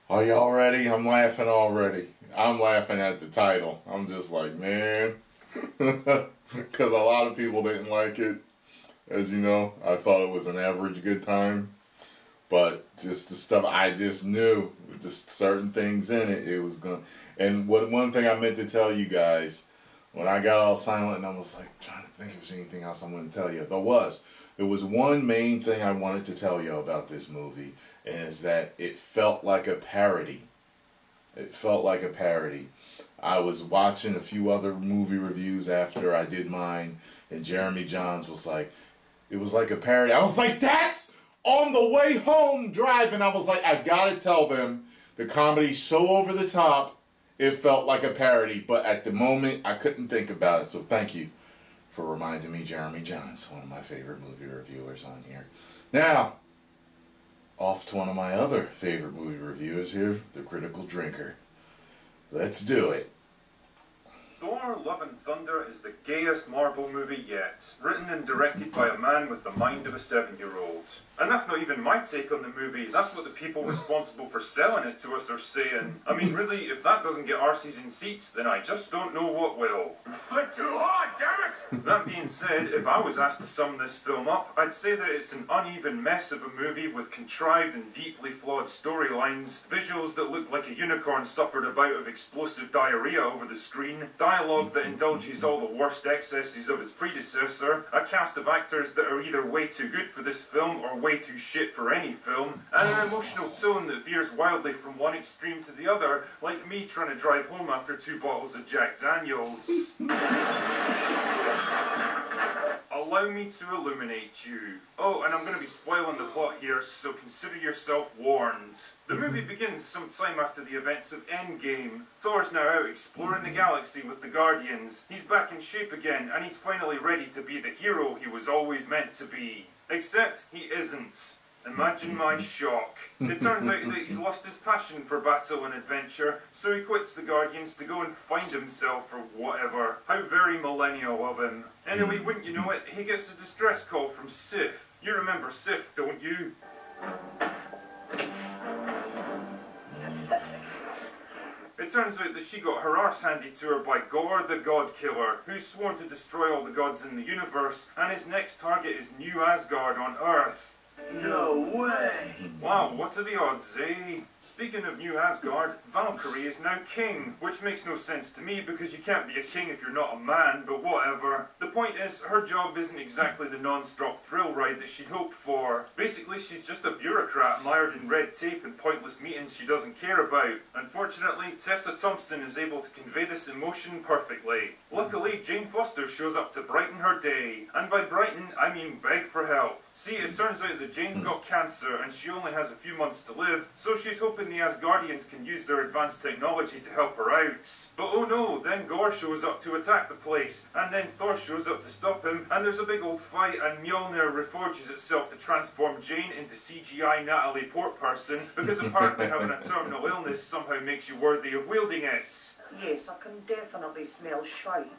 Are y'all ready? I'm laughing already. I'm laughing at the title. I'm just like, man. Because a lot of people didn't like it. As you know, I thought it was an average good time. But just the stuff I just knew, with just certain things in it, it was going to. And one thing I meant to tell you guys, when I got all silent and I was like trying to think if there's anything else I'm going to tell you. There was one main thing I wanted to tell you about this movie, and is that it felt like a parody. It felt like a parody. I was watching a few other movie reviews after I did mine, and Jeremy Johns was like, it was like a parody. I was like, that's on the way home driving. I was like, I gotta tell them, the comedy's so over the top, it felt like a parody. But at the moment, I couldn't think about it. So thank you for reminding me, Jeremy Johns, one of my favorite movie reviewers on here. Now, off to one of my other favorite movie reviewers here, The Critical Drinker. Let's do it. Thor: Love and Thunder is the gayest Marvel movie yet, written and directed by a man with the mind of a 7-year-old. And that's not even my take on the movie, that's what the people responsible for selling it to us are saying. I mean, really, if that doesn't get our season seats, then I just don't know what will. Flick too hard, damn it! That being said, if I was asked to sum this film up, I'd say that it's an uneven mess of a movie with contrived and deeply flawed storylines, visuals that look like a unicorn suffered a bout of explosive diarrhea over the screen, dialogue that indulges all the worst excesses of its predecessor, a cast of actors that are either way too good for this film or way too shit for any film, and an emotional tone that veers wildly from one extreme to the other, like me trying to drive home after 2 bottles of Jack Daniels. Allow me to illuminate you. Oh, and I'm going to be spoiling the plot here, so consider yourself warned. The movie begins sometime after the events of Endgame. Thor's now out exploring the galaxy with the Guardians. He's back in shape again, and he's finally ready to be the hero he was always meant to be. Except he isn't. Imagine my shock. It turns out that he's lost his passion for battle and adventure, so he quits the Guardians to go and find himself or whatever. How very millennial of him. Anyway, wouldn't you know it, he gets a distress call from Sif. You remember Sif, don't you? It turns out that she got her arse handed to her by Gore the God Killer, who's sworn to destroy all the gods in the universe, and his next target is New Asgard on Earth. No way! Wow, what are the odds, eh? Speaking of New Asgard, Valkyrie is now king, which makes no sense to me because you can't be a king if you're not a man, but whatever. The point is, her job isn't exactly the non-stop thrill ride that she'd hoped for. Basically, she's just a bureaucrat mired in red tape and pointless meetings she doesn't care about. Unfortunately, Tessa Thompson is able to convey this emotion perfectly. Luckily, Jane Foster shows up to brighten her day. And by brighten, I mean beg for help. See, it turns out that Jane's got cancer and she only has a few months to live, so she's hoping the Asgardians can use their advanced technology to help her out. But oh no, then Gore shows up to attack the place, and then Thor shows up to stop him, and there's a big old fight, and Mjolnir reforges itself to transform Jane into CGI Natalie Portperson, because apparently having a terminal illness somehow makes you worthy of wielding it. Yes, I can definitely smell shite.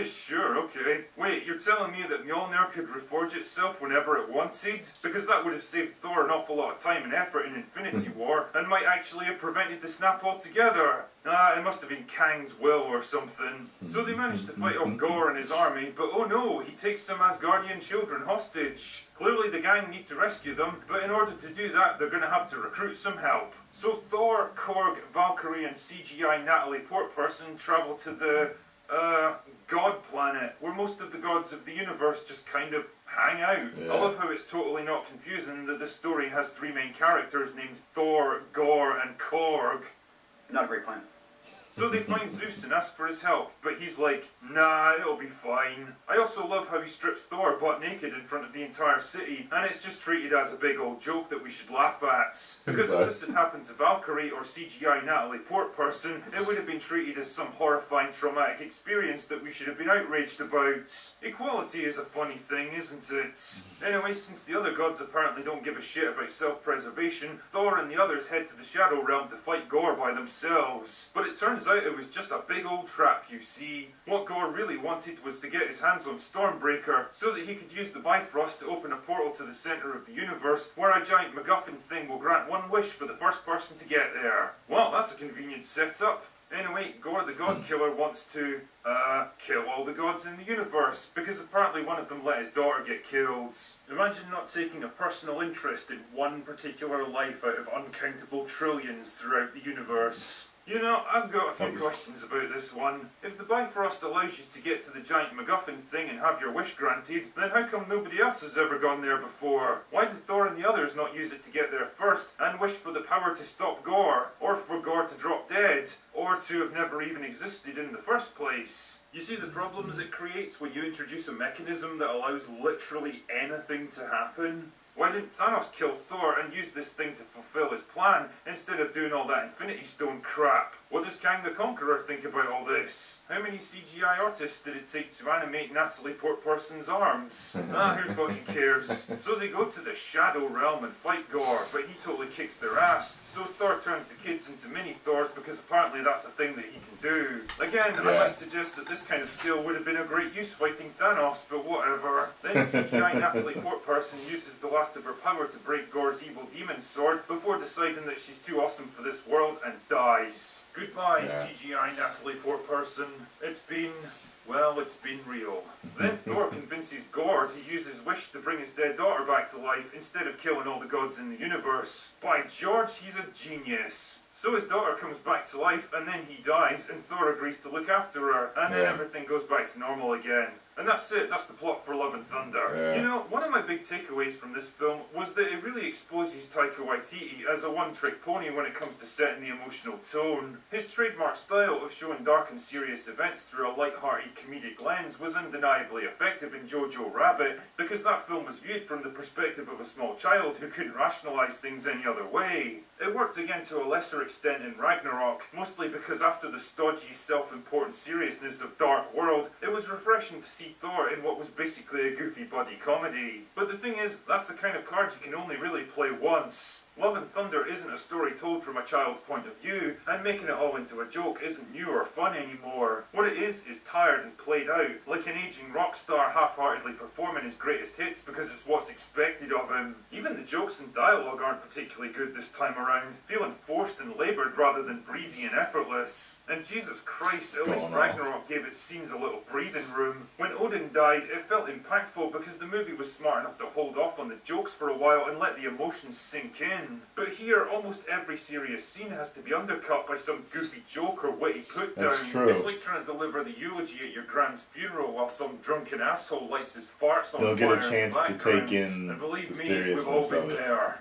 Sure, okay. Wait, you're telling me that Mjolnir could reforge itself whenever it wanted? Because that would have saved Thor an awful lot of time and effort in Infinity War, and might actually have prevented the snap altogether. It must have been Kang's will or something. So they managed to fight off Gore and his army, but oh no, he takes some Asgardian children hostage. Clearly the gang need to rescue them, but in order to do that, they're going to have to recruit some help. So Thor, Korg, Valkyrie and CGI Natalie Portperson travel to the God planet, where most of the gods of the universe just kind of hang out. Yeah. I love how it's totally not confusing that this story has 3 main characters named Thor, Gore, and Korg. Not a great plan. So they find Zeus and ask for his help, but he's like, nah, it'll be fine. I also love how he strips Thor butt naked in front of the entire city, and it's just treated as a big old joke that we should laugh at. Because if this had happened to Valkyrie or CGI Natalie Portperson, it would have been treated as some horrifying traumatic experience that we should have been outraged about. Equality is a funny thing, isn't it? Anyway, since the other gods apparently don't give a shit about self-preservation, Thor and the others head to the Shadow Realm to fight Gore by themselves. But it turns Turns out it was just a big old trap, you see. What Gore really wanted was to get his hands on Stormbreaker so that he could use the Bifrost to open a portal to the centre of the universe where a giant MacGuffin thing will grant one wish for the first person to get there. Well, that's a convenient setup. Anyway, Gore the God Killer wants to, kill all the gods in the universe, because apparently one of them let his daughter get killed. Imagine not taking a personal interest in one particular life out of uncountable trillions throughout the universe. You know, I've got a few questions about this one. If the Bifrost allows you to get to the giant MacGuffin thing and have your wish granted, then how come nobody else has ever gone there before? Why did Thor and the others not use it to get there first and wish for the power to stop Gore, or for Gore to drop dead, or to have never even existed in the first place? You see the problems it creates when you introduce a mechanism that allows literally anything to happen? Why didn't Thanos kill Thor and use this thing to fulfill his plan, instead of doing all that Infinity Stone crap? What does Kang the Conqueror think about all this? How many CGI artists did it take to animate Natalie Portman's arms? Who fucking cares? So they go to the Shadow Realm and fight Gore, but he totally kicks their ass. So Thor turns the kids into mini Thors because apparently that's a thing that he can do. Again, I might suggest that this kind of skill would have been of great use fighting Thanos, but whatever. Then CGI Natalie Portman uses the last of her power to break Gore's evil demon sword before deciding that she's too awesome for this world and dies. Goodbye, CGI Natalie Portman. It's been real. Then Thor convinces Gore to use his wish to bring his dead daughter back to life instead of killing all the gods in the universe. By George, he's a genius. So his daughter comes back to life, and then he dies, and Thor agrees to look after her, and then everything goes back to normal again. And that's it, that's the plot for Love and Thunder. Yeah. You know, one of my big takeaways from this film was that it really exposes Taika Waititi as a one-trick pony when it comes to setting the emotional tone. His trademark style of showing dark and serious events through a light-hearted comedic lens was undeniably effective in Jojo Rabbit, because that film was viewed from the perspective of a small child who couldn't rationalise things any other way. It worked again to a lesser extent in Ragnarok, mostly because after the stodgy, self-important seriousness of Dark World, it was refreshing to see Thor in what was basically a goofy buddy comedy. But the thing is, that's the kind of card you can only really play once. Love and Thunder isn't a story told from a child's point of view, and making it all into a joke isn't new or fun anymore. What it is tired and played out, like an aging rock star half-heartedly performing his greatest hits because it's what's expected of him. Even the jokes and dialogue aren't particularly good this time around, feeling forced and laboured rather than breezy and effortless. And Jesus Christ, at least Ragnarok gave its scenes a little breathing room. When Odin died, it felt impactful because the movie was smart enough to hold off on the jokes for a while and let the emotions sink in. But here, almost every serious scene has to be undercut by some goofy joke or witty put-down. It's like trying to deliver the eulogy at your grand's funeral while some drunken asshole lights his farts on fire. You'll get a chance to take in and believe the me, seriousness we've all been of it. there.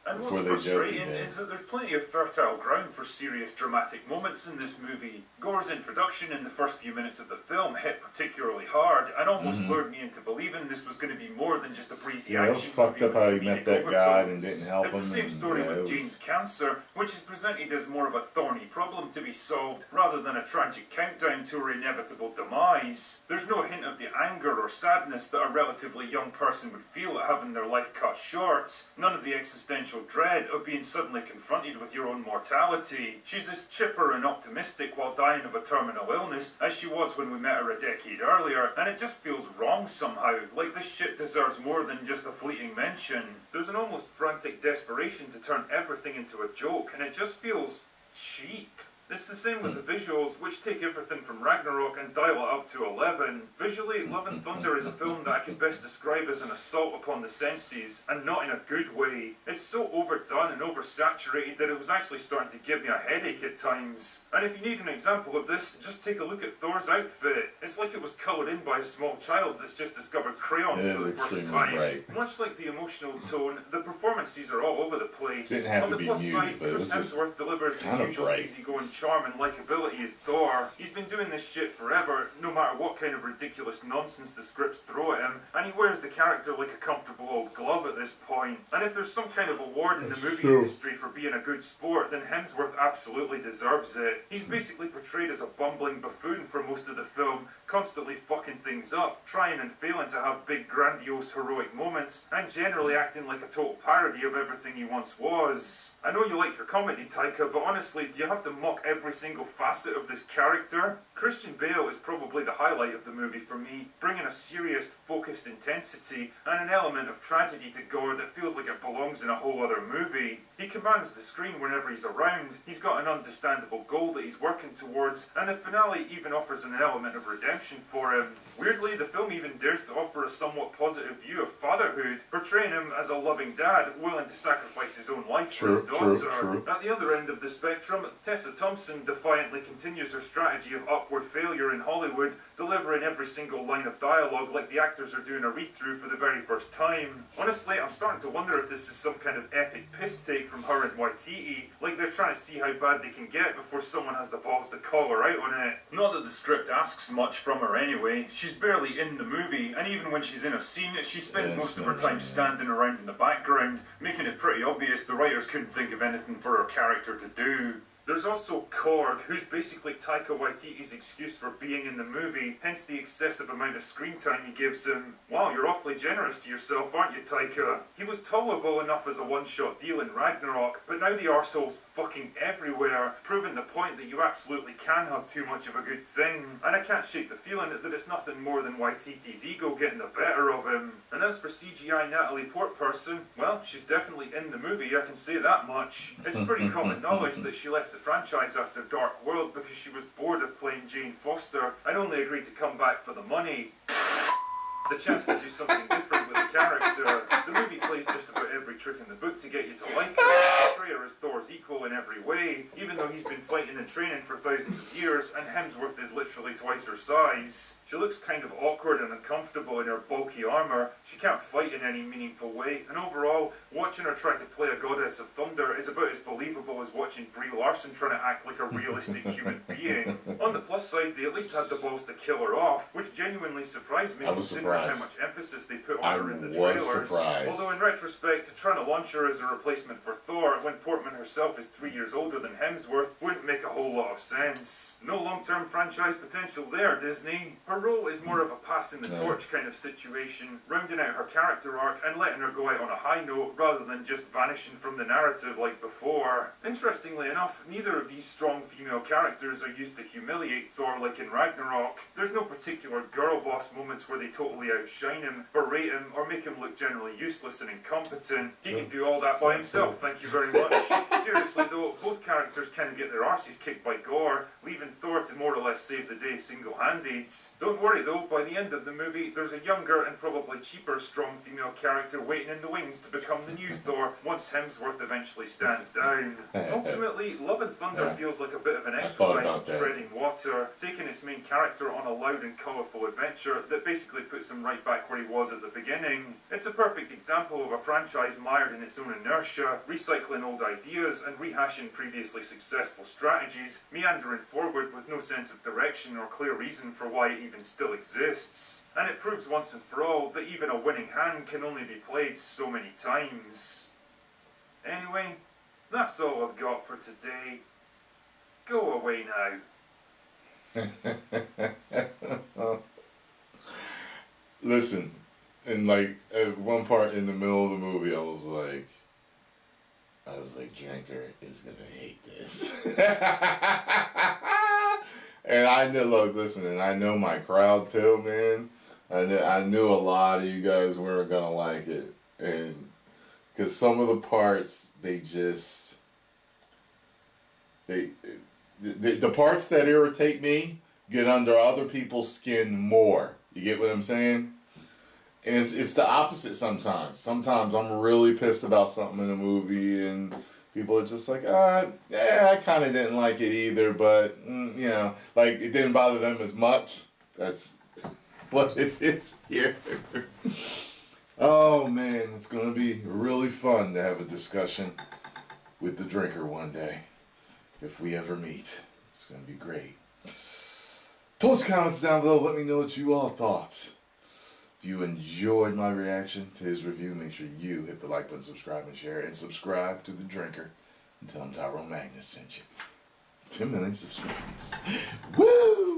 And what's Before they frustrating joke again. is that there's plenty of fertile ground for serious dramatic moments in this movie. Gore's introduction in the first few minutes of the film hit particularly hard and almost lured me into believing this was going to be more than just a breezy action it was fucked movie up how he with met comedic that guy overtones. and didn't help him. It's the same story with Jane's cancer, which is presented as more of a thorny problem to be solved rather than a tragic countdown to her inevitable demise. There's no hint of the anger or sadness that a relatively young person would feel at having their life cut short. None of the existential dread of being suddenly confronted with your own mortality. She's as chipper and optimistic while dying of a terminal illness as she was when we met her a decade earlier, and it just feels wrong somehow, like this shit deserves more than just a fleeting mention. There's an almost frantic desperation to turn everything into a joke, and it just feels cheap. It's the same with the visuals, which take everything from Ragnarok and dial it up to 11. Visually, Love and Thunder is a film that I can best describe as an assault upon the senses, and not in a good way. It's so overdone and oversaturated that it was actually starting to give me a headache at times. And if you need an example of this, just take a look at Thor's outfit. It's like it was coloured in by a small child that's just discovered crayons for the first time. Bright. Much like the emotional tone, the performances are all over the place. Didn't have On to the be plus muted, side, but it Chris was just Hemsworth delivers his usual bright. easygoing charm and likability as Thor. He's been doing this shit forever, no matter what kind of ridiculous nonsense the scripts throw at him, and he wears the character like a comfortable old glove at this point. And if there's some kind of award in the movie industry for being a good sport, then Hemsworth absolutely deserves it. He's basically portrayed as a bumbling buffoon for most of the film, constantly fucking things up, trying and failing to have big grandiose heroic moments, and generally acting like a total parody of everything he once was. I know you like your comedy, Taika, but honestly, do you have to mock every single facet of this character. Christian Bale is probably the highlight of the movie for me, bringing a serious, focused intensity and an element of tragedy to gore that feels like it belongs in a whole other movie. He commands the screen whenever he's around, he's got an understandable goal that he's working towards, and the finale even offers an element of redemption for him. Weirdly, the film even dares to offer a somewhat positive view of fatherhood, portraying him as a loving dad willing to sacrifice his own life for his daughter. True. At the other end of the spectrum, Tessa Thompson defiantly continues her strategy of upward failure in Hollywood, delivering every single line of dialogue like the actors are doing a read-through for the very first time. Honestly, I'm starting to wonder if this is some kind of epic piss take from her and Waititi, like they're trying to see how bad they can get before someone has the balls to call her out on it. Not that the script asks much from her anyway, she's barely in the movie, and even when she's in a scene, she spends most of her time standing around in the background, making it pretty obvious the writers couldn't think of anything for her character to do. There's also Korg, who's basically Taika Waititi's excuse for being in the movie, hence the excessive amount of screen time he gives him. Wow, you're awfully generous to yourself, aren't you, Taika? He was tolerable enough as a one-shot deal in Ragnarok, but now the arsehole's fucking everywhere, proving the point that you absolutely can have too much of a good thing. And I can't shake the feeling that it's nothing more than Waititi's ego getting the better of him. And as for CGI Natalie Portperson, well, she's definitely in the movie, I can say that much. It's pretty common knowledge that she left the franchise after Dark World because she was bored of playing Jane Foster and only agreed to come back for the money. The chance to do something different with the character. The movie plays just about every trick in the book to get you to like her, portray her as Thor's equal in every way, even though he's been fighting and training for thousands of years and Hemsworth is literally twice her size. She looks kind of awkward and uncomfortable in her bulky armour, she can't fight in any meaningful way, and overall, watching her try to play a goddess of thunder is about as believable as watching Brie Larson trying to act like a realistic human being. On the plus side, they at least had the balls to kill her off, which genuinely surprised me considering how much emphasis they put on her in the trailers. Although in retrospect, trying to launch her as a replacement for Thor when Portman herself is 3 years older than Hemsworth wouldn't make a whole lot of sense. No long-term franchise potential there, Disney. Her role is more of a passing the torch kind of situation, rounding out her character arc and letting her go out on a high note rather than just vanishing from the narrative like before. Interestingly enough, neither of these strong female characters are used to humiliate Thor like in Ragnarok. There's no particular girl boss moments where they totally outshine him, berate him, or make him look generally useless and incompetent. He can do all that by himself, thank you very much. Seriously though, both characters kind of get their arses kicked by gore, leaving Thor to more or less save the day single-handed. Don't worry though, by the end of the movie, there's a younger and probably cheaper strong female character waiting in the wings to become the new Thor once Hemsworth eventually stands down. Ultimately, Love and Thunder feels like a bit of an exercise in treading water, taking its main character on a loud and colourful adventure that basically puts him right back where he was at the beginning. It's a perfect example of a franchise mired in its own inertia, recycling old ideas and rehashing previously successful strategies, meandering forward with no sense of direction or clear reason for why it even still exists. And it proves once and for all that even a winning hand can only be played so many times. Anyway, that's all I've got for today. Go away now. Listen, and like at one part in the middle of the movie, I was like, Drinker is gonna hate this. And I knew, look, listen, and I know my crowd too, man. I knew a lot of you guys weren't gonna like it, and because some of the parts the parts that irritate me get under other people's skin more. You get what I'm saying? And it's the opposite sometimes. Sometimes I'm really pissed about something in a movie and people are just like, I kind of didn't like it either, but, you know, like it didn't bother them as much. That's what it is here. Oh man, it's going to be really fun to have a discussion with the Drinker one day. If we ever meet. It's going to be great. Post comments down below. Let me know what you all thought. If you enjoyed my reaction to his review, make sure you hit the like button, subscribe, and share. And subscribe to The Drinker. And tell him Tyrone Magnus sent you. 10 million subscribers. Woo!